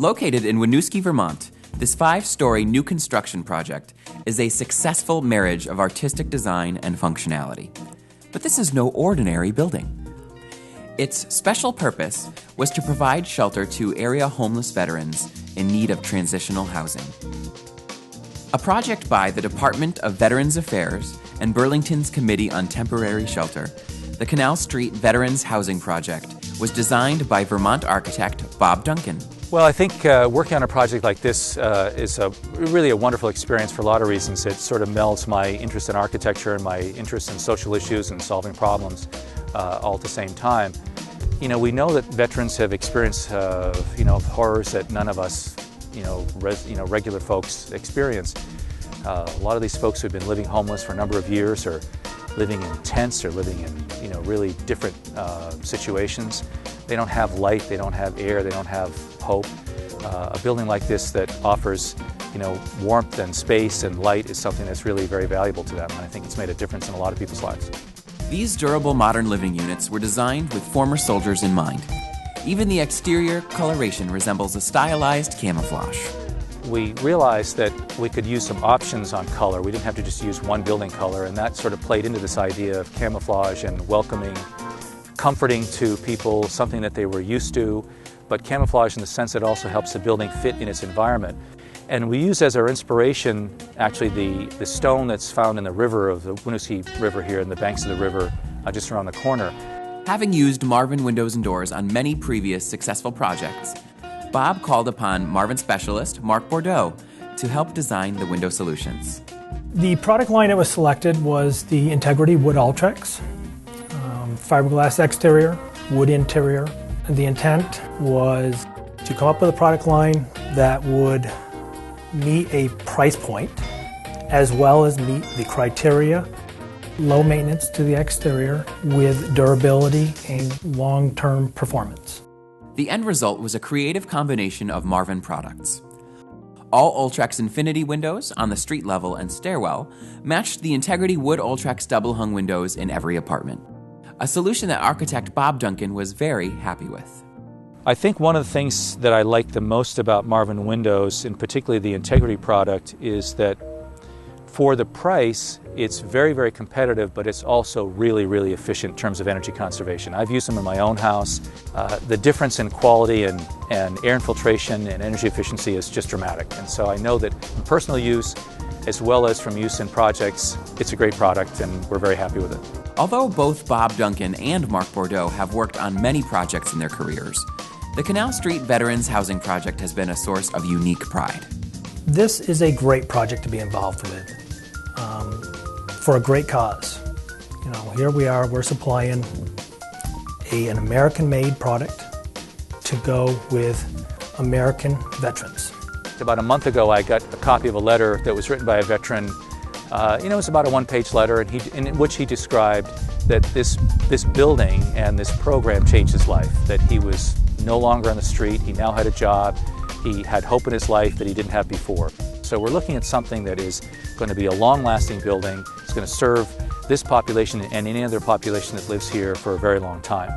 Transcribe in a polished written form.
Located in Winooski, Vermont, this 5-story new construction project is a successful marriage of artistic design and functionality. But this is no ordinary building. Its special purpose was to provide shelter to area homeless veterans in need of transitional housing. A project by the Department of Veterans Affairs and Burlington's Committee on Temporary Shelter, the Canal Street Veterans Housing Project was designed by Vermont architect Bob Duncan. Well, I think working on a project like this is really a wonderful experience for a lot of reasons. It sort of melds my interest in architecture and my interest in social issues and solving problems all at the same time. You know, we know that veterans have experienced horrors that none of us, regular folks experience. A lot of these folks who've been living homeless for a number of years, or living in tents, or living in really different situations. They don't have light, they don't have air, they don't have hope. A building like this that offers warmth and space and light is something that's really very valuable to them, and I think it's made a difference in a lot of people's lives. These durable modern living units were designed with former soldiers in mind. Even the exterior coloration resembles a stylized camouflage. We realized that we could use some options on color. We didn't have to just use one building color, and that sort of played into this idea of camouflage and welcoming, comforting to people, something that they were used to, but camouflage in the sense that it also helps the building fit in its environment. And we use as our inspiration actually the stone that's found in the river of the Winooski River here, in the banks of the river just around the corner. Having used Marvin windows and doors on many previous successful projects, Bob called upon Marvin specialist Mark Bordeaux to help design the window solutions. The product line that was selected was the Integrity Wood Ultrex, fiberglass exterior, wood interior. And the intent was to come up with a product line that would meet a price point as well as meet the criteria, low maintenance to the exterior with durability and long-term performance. The end result was a creative combination of Marvin products. All Ultrex Infinity windows on the street level and stairwell matched the Integrity Wood Ultrex double-hung windows in every apartment, a solution that architect Bob Duncan was very happy with. I think one of the things that I like the most about Marvin windows, and particularly the Integrity product, is that for the price, it's very, very competitive, but it's also really, really efficient in terms of energy conservation. I've used them in my own house. The difference in quality and air infiltration and energy efficiency is just dramatic. And so I know that from personal use, as well as from use in projects, it's a great product, and we're very happy with it. Although both Bob Duncan and Mark Bordeaux have worked on many projects in their careers, the Canal Street Veterans Housing Project has been a source of unique pride. This is a great project to be involved with, for a great cause. Here we are, we're supplying an American-made product to go with American veterans. About a month ago, I got a copy of a letter that was written by a veteran. It was about a one-page letter, in which he described that this building and this program changed his life, that he was no longer on the street, he now had a job, he had hope in his life that he didn't have before. So we're looking at something that is going to be a long-lasting building. It's going to serve this population and any other population that lives here for a very long time.